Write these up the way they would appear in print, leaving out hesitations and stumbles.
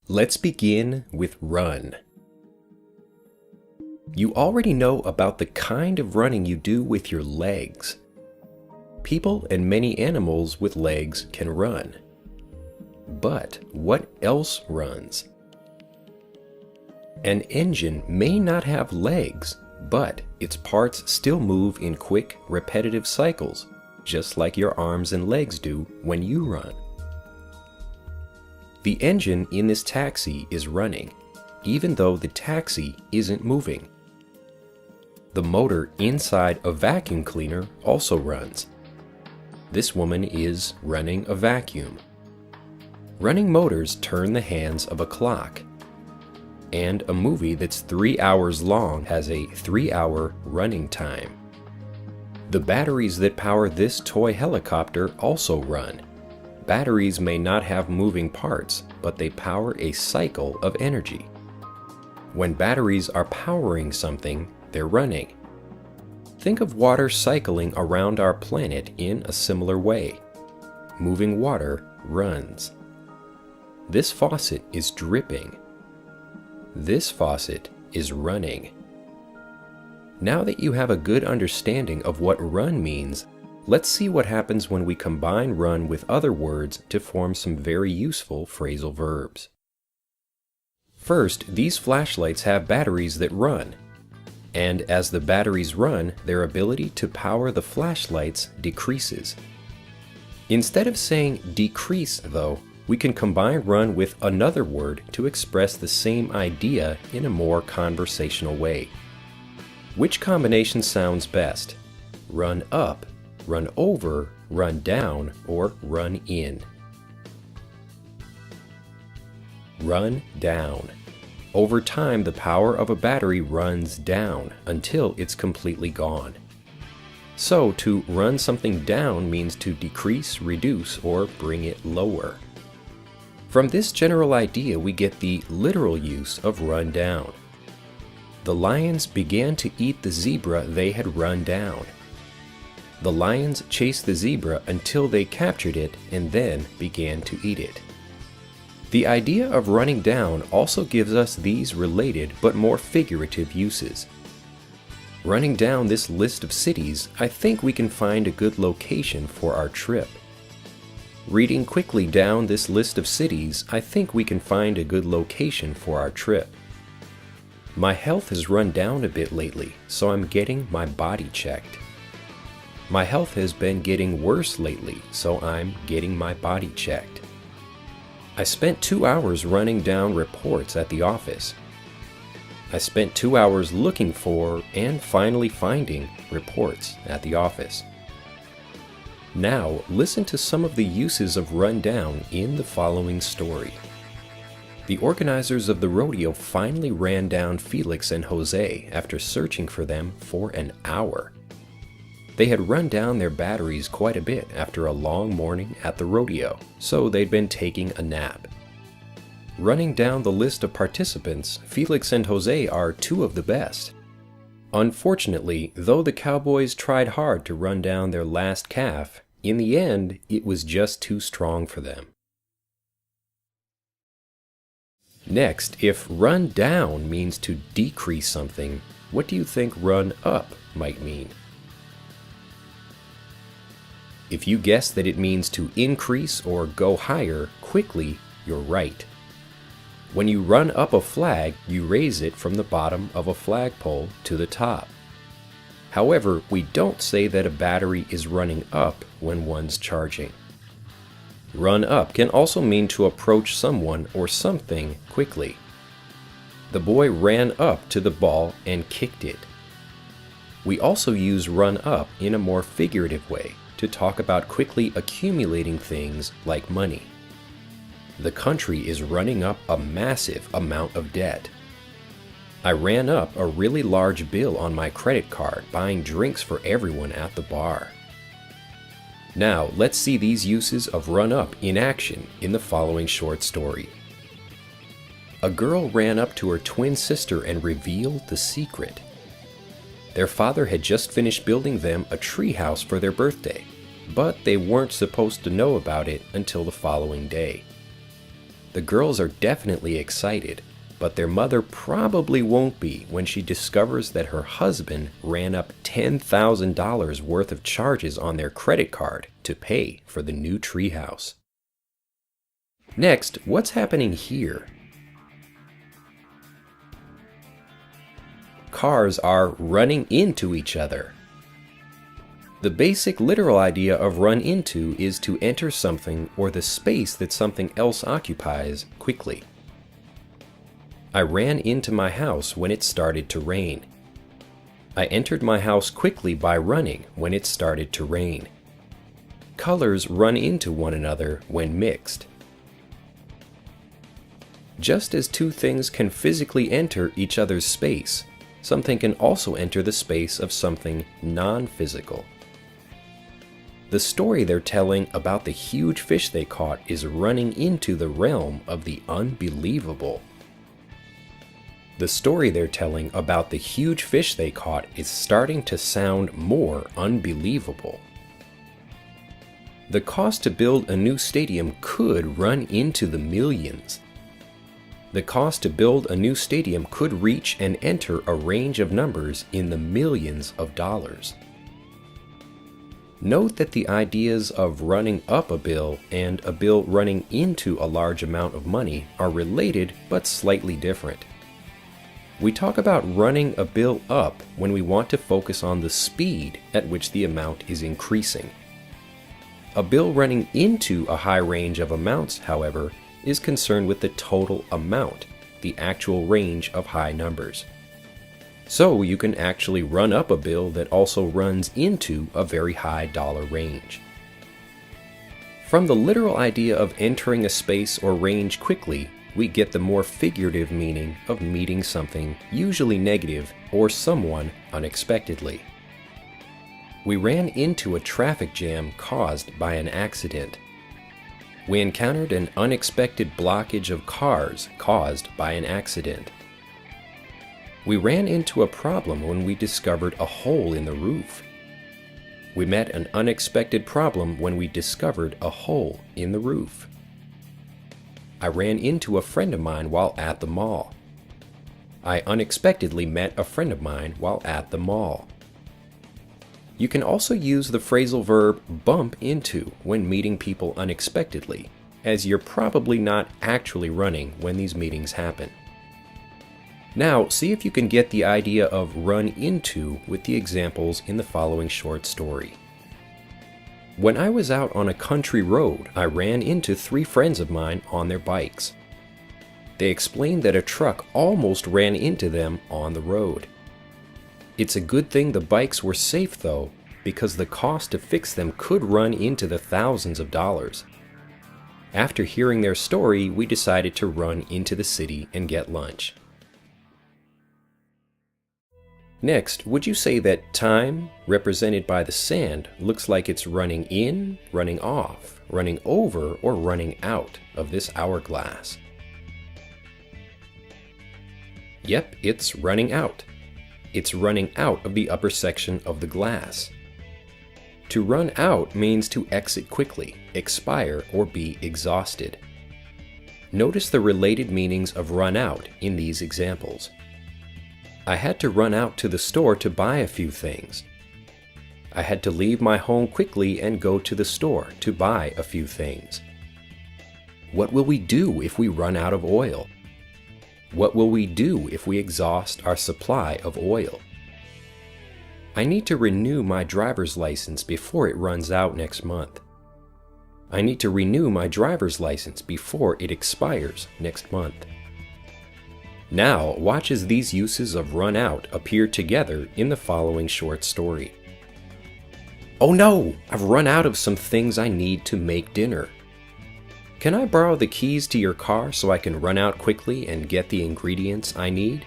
Let's begin with run. You already know about the kind of running you do with your legs. People and many animals with legs can run. But what else runs? An engine may not have legs, but its parts still move in quick, repetitive cycles, just like your arms and legs do when you run. The engine in this taxi is running, even though the taxi isn't moving. The motor inside a vacuum cleaner also runs. This woman is running a vacuum. Running motors turn the hands of a clock. And a movie that's 3 hours long has a 3-hour running time. The batteries that power this toy helicopter also run. Batteries may not have moving parts, but they power a cycle of energy. When batteries are powering something, they're running. Think of water cycling around our planet in a similar way. Moving water runs. This faucet is dripping. This faucet is running. Now that you have a good understanding of what run means, let's see what happens when we combine run with other words to form some very useful phrasal verbs. First, these flashlights have batteries that run. And as the batteries run, their ability to power the flashlights decreases. Instead of saying decrease, though, we can combine run with another word to express the same idea in a more conversational way. Which combination sounds best? Run up, run over, run down, or run in? Run down. Over time, the power of a battery runs down until it's completely gone. So, to run something down means to decrease, reduce, or bring it lower. From this general idea, we get the literal use of run down. The lions began to eat the zebra they had run down. The lions chased the zebra until they captured it and then began to eat it. The idea of running down also gives us these related but more figurative uses. Running down this list of cities, I think we can find a good location for our trip. Reading quickly down this list of cities, I think we can find a good location for our trip. My health has run down a bit lately, so I'm getting my body checked. My health has been getting worse lately, so I'm getting my body checked. I spent 2 hours running down reports at the office. I spent 2 hours looking for and finally finding reports at the office. Now, listen to some of the uses of run down in the following story. The organizers of the rodeo finally ran down Felix and Jose after searching for them for an hour. They had run down their batteries quite a bit after a long morning at the rodeo, so they'd been taking a nap. Running down the list of participants, Felix and Jose are two of the best. Unfortunately, though the cowboys tried hard to run down their last calf, in the end, it was just too strong for them. Next, if run down means to decrease something, what do you think run up might mean? If you guess that it means to increase or go higher quickly, you're right. When you run up a flag, you raise it from the bottom of a flagpole to the top. However, we don't say that a battery is running up when one's charging. Run up can also mean to approach someone or something quickly. The boy ran up to the ball and kicked it. We also use run up in a more figurative way to talk about quickly accumulating things like money. The country is running up a massive amount of debt. I ran up a really large bill on my credit card buying drinks for everyone at the bar. Now, let's see these uses of run up in action in the following short story. A girl ran up to her twin sister and revealed the secret. Their father had just finished building them a treehouse for their birthday, but they weren't supposed to know about it until the following day. The girls are definitely excited, but their mother probably won't be when she discovers that her husband ran up $10,000 worth of charges on their credit card to pay for the new treehouse. Next, what's happening here? Cars are running into each other. The basic literal idea of run into is to enter something or the space that something else occupies quickly. I ran into my house when it started to rain. I entered my house quickly by running when it started to rain. Colors run into one another when mixed. Just as two things can physically enter each other's space, something can also enter the space of something non-physical. The story they're telling about the huge fish they caught is running into the realm of the unbelievable. The story they're telling about the huge fish they caught is starting to sound more unbelievable. The cost to build a new stadium could run into the millions. The cost to build a new stadium could reach and enter a range of numbers in the millions of dollars. Note that the ideas of running up a bill and a bill running into a large amount of money are related but slightly different. We talk about running a bill up when we want to focus on the speed at which the amount is increasing. A bill running into a high range of amounts, however, is concerned with the total amount, the actual range of high numbers. So you can actually run up a bill that also runs into a very high dollar range. From the literal idea of entering a space or range quickly, we get the more figurative meaning of meeting something, usually negative, or someone unexpectedly. We ran into a traffic jam caused by an accident. We encountered an unexpected blockage of cars caused by an accident. We ran into a problem when we discovered a hole in the roof. We met an unexpected problem when we discovered a hole in the roof. I ran into a friend of mine while at the mall. I unexpectedly met a friend of mine while at the mall. You can also use the phrasal verb bump into when meeting people unexpectedly, as you're probably not actually running when these meetings happen. Now, see if you can get the idea of run into with the examples in the following short story. When I was out on a country road, I ran into 3 friends of mine on their bikes. They explained that a truck almost ran into them on the road. It's a good thing the bikes were safe though, because the cost to fix them could run into the thousands of dollars. After hearing their story, we decided to run into the city and get lunch. Next, would you say that time, represented by the sand, looks like it's running in, running off, running over, or running out of this hourglass? Yep, it's running out. It's running out of the upper section of the glass. To run out means to exit quickly, expire, or be exhausted. Notice the related meanings of run out in these examples. I had to run out to the store to buy a few things. I had to leave my home quickly and go to the store to buy a few things. What will we do if we run out of oil? What will we do if we exhaust our supply of oil? I need to renew my driver's license before it runs out next month. I need to renew my driver's license before it expires next month. Now, watch as these uses of run out appear together in the following short story. Oh no! I've run out of some things I need to make dinner. Can I borrow the keys to your car so I can run out quickly and get the ingredients I need?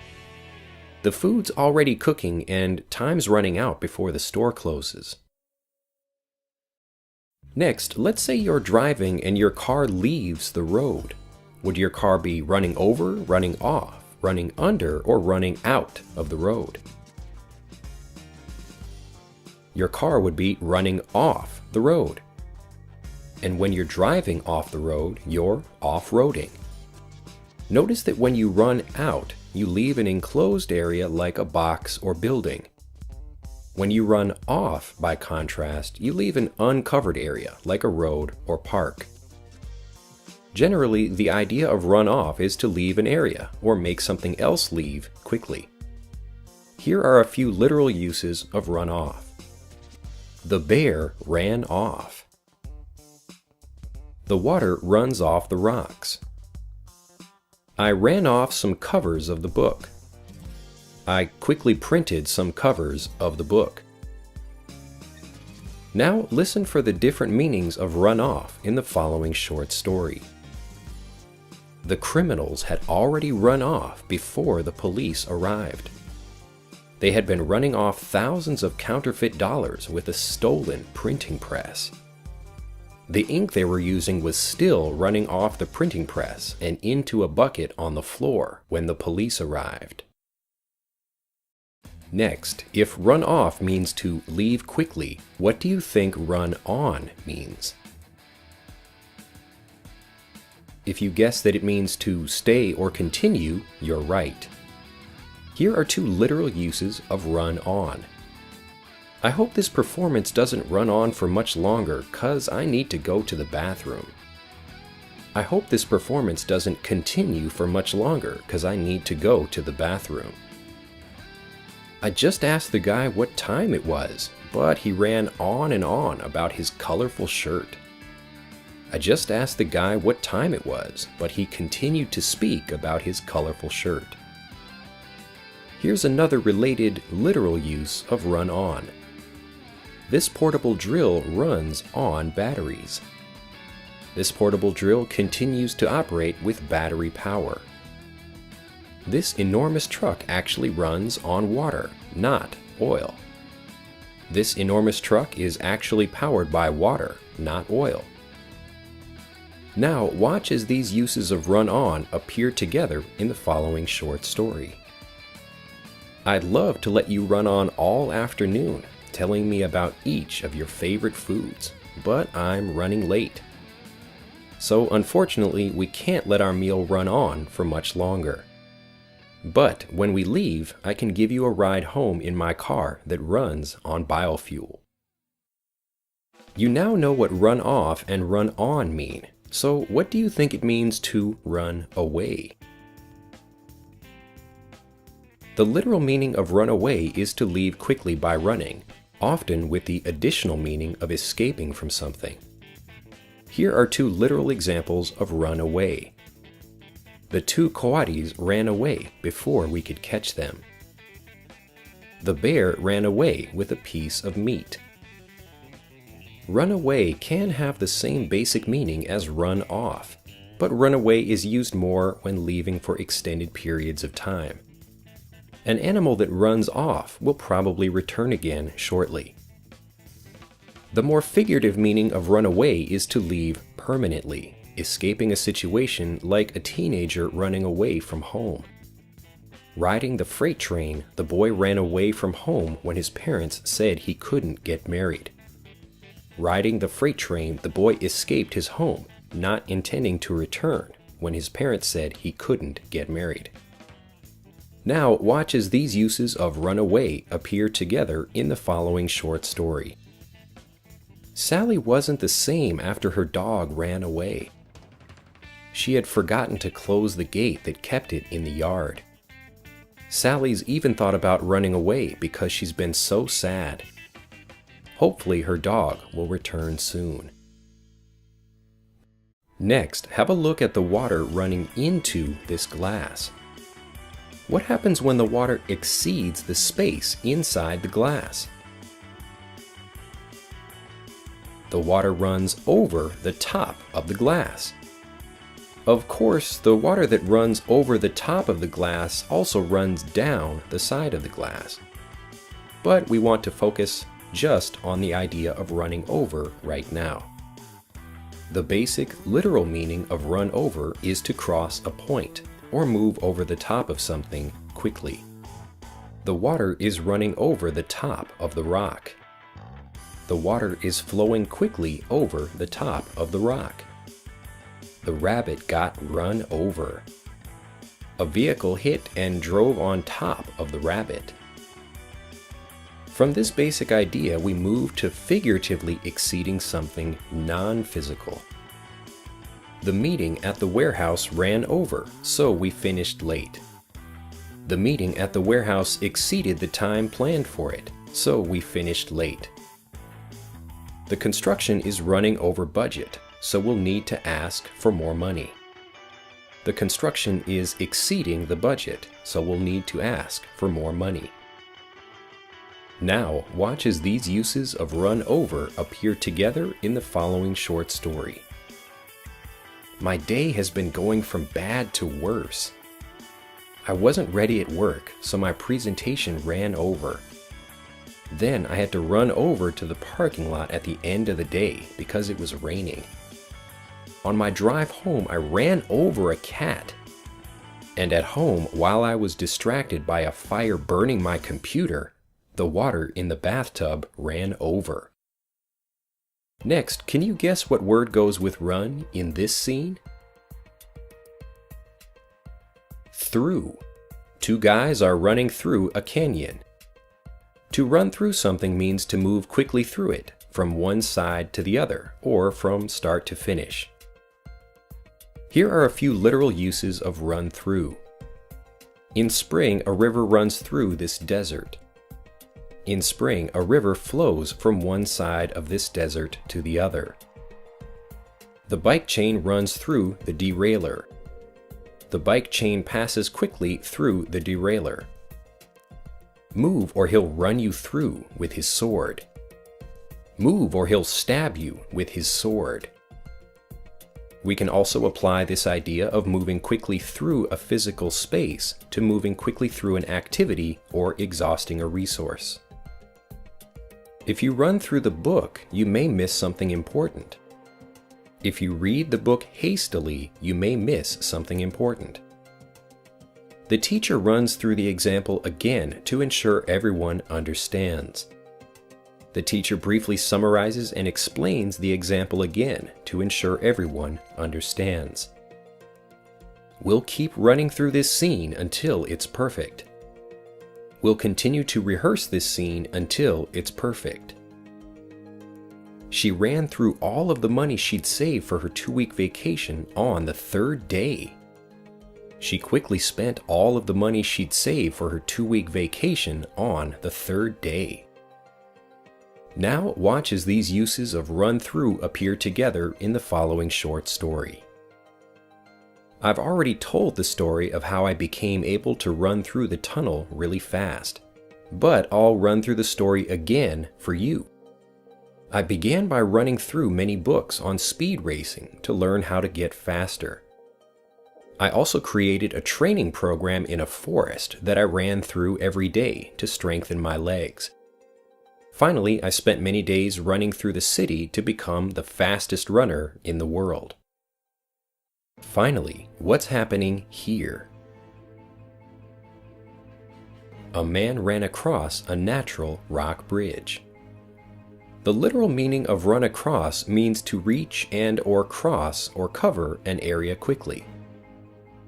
The food's already cooking and time's running out before the store closes. Next, let's say you're driving and your car leaves the road. Would your car be running over, running off, running under, or running out of the road? Your car would be running off the road. And when you're driving off the road, you're off-roading. Notice that when you run out, you leave an enclosed area like a box or building. When you run off, by contrast, you leave an uncovered area like a road or park. Generally, the idea of run off is to leave an area or make something else leave quickly. Here are a few literal uses of run off. The bear ran off. The water runs off the rocks. I ran off some covers of the book. I quickly printed some covers of the book. Now listen for the different meanings of run off in the following short story. The criminals had already run off before the police arrived. They had been running off thousands of counterfeit dollars with a stolen printing press. The ink they were using was still running off the printing press and into a bucket on the floor when the police arrived. Next, if run off means to leave quickly, what do you think run on means? If you guess that it means to stay or continue, you're right. Here are two literal uses of run on. I hope this performance doesn't run on for much longer, 'cause I need to go to the bathroom. I hope this performance doesn't continue for much longer, 'cause I need to go to the bathroom. I just asked the guy what time it was, but he ran on and on about his colorful shirt. I just asked the guy what time it was, but he continued to speak about his colorful shirt. Here's another related, literal use of run on. This portable drill runs on batteries. This portable drill continues to operate with battery power. This enormous truck actually runs on water, not oil. This enormous truck is actually powered by water, not oil. Now watch as these uses of run on appear together in the following short story. I'd love to let you run on all afternoon, telling me about each of your favorite foods, but I'm running late. So unfortunately, we can't let our meal run on for much longer. But when we leave, I can give you a ride home in my car that runs on biofuel. You now know what run off and run on mean, so what do you think it means to run away? The literal meaning of run away is to leave quickly by running, often with the additional meaning of escaping from something. Here are two literal examples of run away. The two coati ran away before we could catch them. The bear ran away with a piece of meat. Run away can have the same basic meaning as run off, but run away is used more when leaving for extended periods of time. An animal that runs off will probably return again shortly. The more figurative meaning of run away is to leave permanently, escaping a situation like a teenager running away from home. Riding the freight train, the boy ran away from home when his parents said he couldn't get married. Riding the freight train, the boy escaped his home, not intending to return when his parents said he couldn't get married. Now watch as these uses of run away appear together in the following short story. Sally wasn't the same after her dog ran away. She had forgotten to close the gate that kept it in the yard. Sally's even thought about running away because she's been so sad. Hopefully her dog will return soon. Next, have a look at the water running into this glass. What happens when the water exceeds the space inside the glass? The water runs over the top of the glass. Of course, the water that runs over the top of the glass also runs down the side of the glass. But we want to focus just on the idea of running over right now. The basic literal meaning of run over is to cross a point or move over the top of something quickly. The water is running over the top of the rock. The water is flowing quickly over the top of the rock. The rabbit got run over. A vehicle hit and drove on top of the rabbit. From this basic idea, we move to figuratively exceeding something non-physical. The meeting at the warehouse ran over, so we finished late. The meeting at the warehouse exceeded the time planned for it, so we finished late. The construction is running over budget, so we'll need to ask for more money. The construction is exceeding the budget, so we'll need to ask for more money. Now, watch as these uses of run over appear together in the following short story. My day has been going from bad to worse. I wasn't ready at work, so my presentation ran over. Then I had to run over to the parking lot at the end of the day because it was raining. On my drive home, I ran over a cat. And at home, while I was distracted by a fire burning my computer, the water in the bathtub ran over. Next, can you guess what word goes with run in this scene? Through. Two guys are running through a canyon. To run through something means to move quickly through it, from one side to the other, or from start to finish. Here are a few literal uses of run through. In spring, a river runs through this desert. In spring, a river flows from one side of this desert to the other. The bike chain runs through the derailleur. The bike chain passes quickly through the derailleur. Move or he'll run you through with his sword. Move or he'll stab you with his sword. We can also apply this idea of moving quickly through a physical space to moving quickly through an activity or exhausting a resource. If you run through the book, you may miss something important. If you read the book hastily, you may miss something important. The teacher runs through the example again to ensure everyone understands. The teacher briefly summarizes and explains the example again to ensure everyone understands. We'll keep running through this scene until it's perfect. We'll continue to rehearse this scene until it's perfect. She ran through all of the money she'd saved for her 2-week vacation on the 3rd day. She quickly spent all of the money she'd saved for her 2-week vacation on the 3rd day. Now watch as these uses of run through appear together in the following short story. I've already told the story of how I became able to run through the tunnel really fast, but I'll run through the story again for you. I began by running through many books on speed racing to learn how to get faster. I also created a training program in a forest that I ran through every day to strengthen my legs. Finally, I spent many days running through the city to become the fastest runner in the world. Finally, what's happening here? A man ran across a natural rock bridge. The literal meaning of run across means to reach and or cross or cover an area quickly.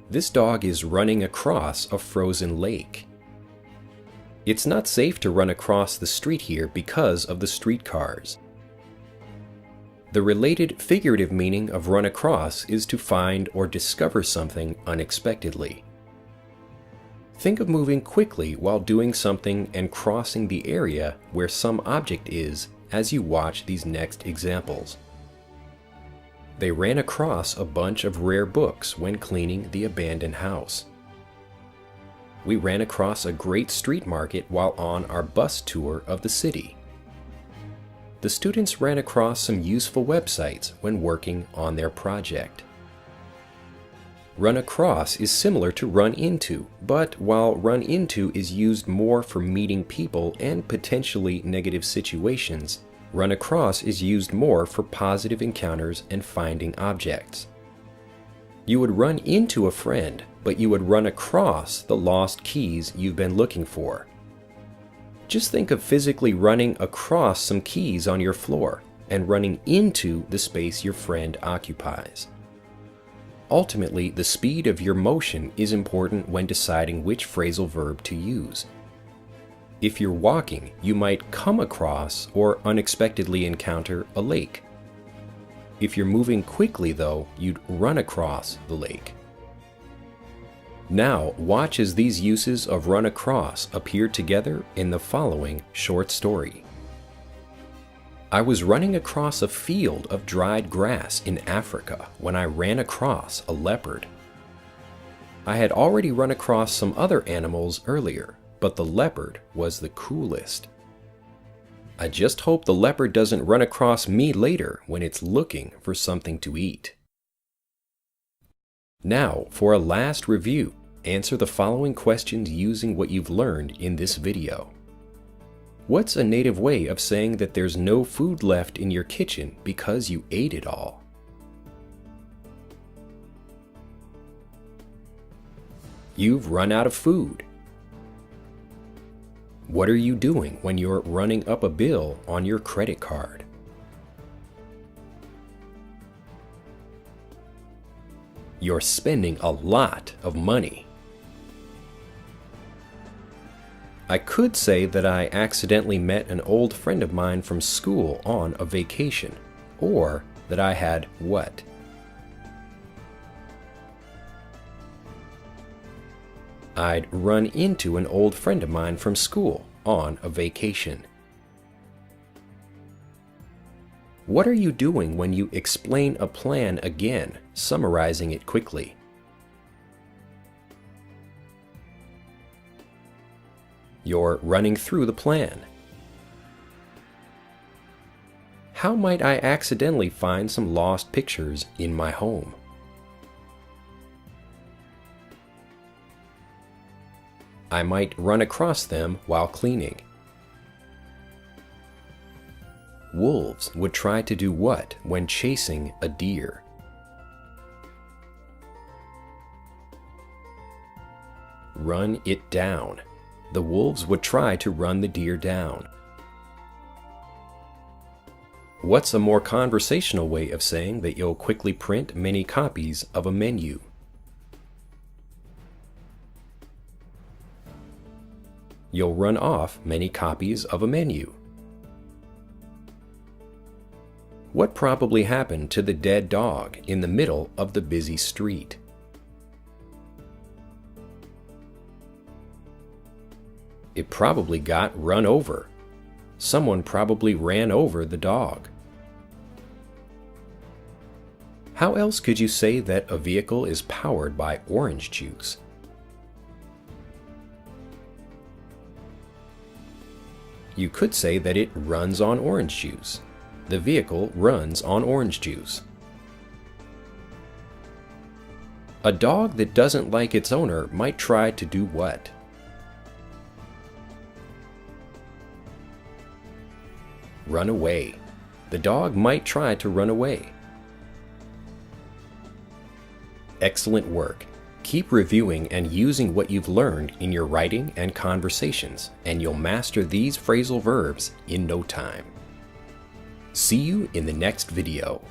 This dog is running across a frozen lake. It's not safe to run across the street here because of the streetcars. The related figurative meaning of run across is to find or discover something unexpectedly. Think of moving quickly while doing something and crossing the area where some object is as you watch these next examples. They ran across a bunch of rare books when cleaning the abandoned house. We ran across a great street market while on our bus tour of the city. The students ran across some useful websites when working on their project. Run across is similar to run into, but while run into is used more for meeting people and potentially negative situations, run across is used more for positive encounters and finding objects. You would run into a friend, but you would run across the lost keys you've been looking for. Just think of physically running across some keys on your floor and running into the space your friend occupies. Ultimately, the speed of your motion is important when deciding which phrasal verb to use. If you're walking, you might come across or unexpectedly encounter a lake. If you're moving quickly, though, you'd run across the lake. Now, watch as these uses of run across appear together in the following short story. I was running across a field of dried grass in Africa when I ran across a leopard. I had already run across some other animals earlier, but the leopard was the coolest. I just hope the leopard doesn't run across me later when it's looking for something to eat. Now, for a last review, answer the following questions using what you've learned in this video. What's a native way of saying that there's no food left in your kitchen because you ate it all? You've run out of food. What are you doing when you're running up a bill on your credit card? You're spending a lot of money. I could say that I accidentally met an old friend of mine from school on a vacation, or that I had what? I'd run into an old friend of mine from school on a vacation. What are you doing when you explain a plan again, summarizing it quickly? You're running through the plan. How might I accidentally find some lost pictures in my home? I might run across them while cleaning. Wolves would try to do what when chasing a deer? Run it down. The wolves would try to run the deer down. What's a more conversational way of saying that you'll quickly print many copies of a menu? You'll run off many copies of a menu. What probably happened to the dead dog in the middle of the busy street? It probably got run over. Someone probably ran over the dog. How else could you say that a vehicle is powered by orange juice? You could say that it runs on orange juice. The vehicle runs on orange juice. A dog that doesn't like its owner might try to do what? Run away. The dog might try to run away. Excellent work. Keep reviewing and using what you've learned in your writing and conversations, and you'll master these phrasal verbs in no time. See you in the next video.